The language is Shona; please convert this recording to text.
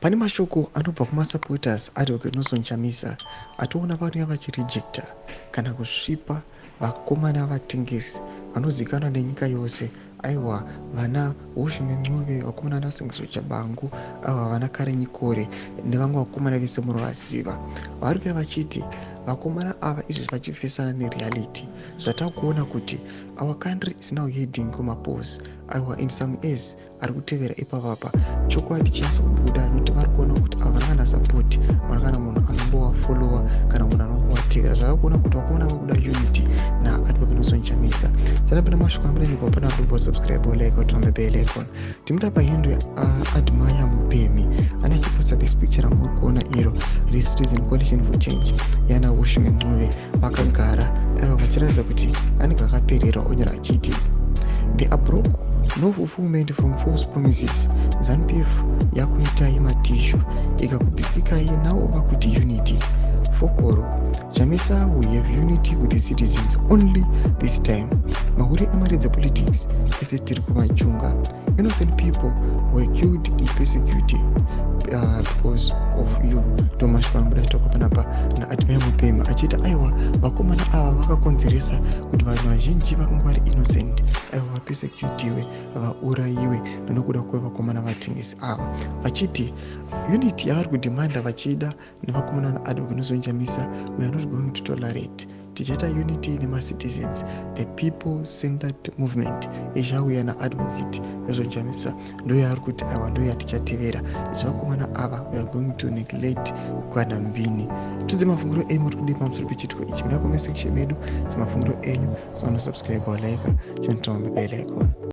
Pane mashoko anobva kumasupporters Advocate Nelson Chamisa atoona vanenge vachirejecta kana kusvipa vakomana vatengesi vanozivikanwa nenyika yose. Aiwa, vana Ushume Ncube, vakomana vanaSingiso Chabangu, ava vana Karen Nyikore nevamwe vakomana vese munovaziva. Vari kuuya vachiti vakomana ava izvezvi vachipesana nereality zvatakuona kuti our country is now heading kumapose. Aiwa, in some years ari kutevera ipapapa chokwadi chinozobuda nokuti vari kuona kuti ava kana sapoti mana kana munhu anombovafolowa kana munhu anombovatevera. Zvakakuona kuti vakomana vakuda unity naAdvocate Nelson Chamisa. Sanapinda mashoko ambuleniko pana kubo subscribe like utambe bell icon. Timida pahindo ya Admire Mupemi anachiposta this picture amuri kuona iro reason coalition for change yana Ushume Ncube vakagara vachiratidza kuti anenge akaperera onyora achiti they are broke, no fulfillment from false promises. ZANU-PF yakuitai matishu ikakubisikai now vakuti unity. Fokoro Chamisa will have unity with the citizens only this time. Mahuri amaredza politics ese tiri kumachunga. Innocent people were killed and persecuted because of you. Thomas Pambra toka panapa na Admire Mupemi achita aiwa vakomana ava vakakonzeresa kuti vanhu vazhinji vakanga vari innocent aiwa vapersecutiwe vaurayiwe nenokuda kwevakomana vatengesi ava vachiti unity yavari kudhimanda vachida nevakomana naAdvocate Nelson Chamisa we are not going to tolerate. Tichaita unity nemacitizens, the people centered movement ichauya naAdvocate Nelson Chamisa ndo yaari kuti aiwa ndo yatichatevera zvakomana ava we are going to neglect kwana mbini. Tudze mafunguro enyu muri kudii pamusoro pechitiko ichi muda comment section medu semafunguro enyu. So subscribe or like channel bell icon.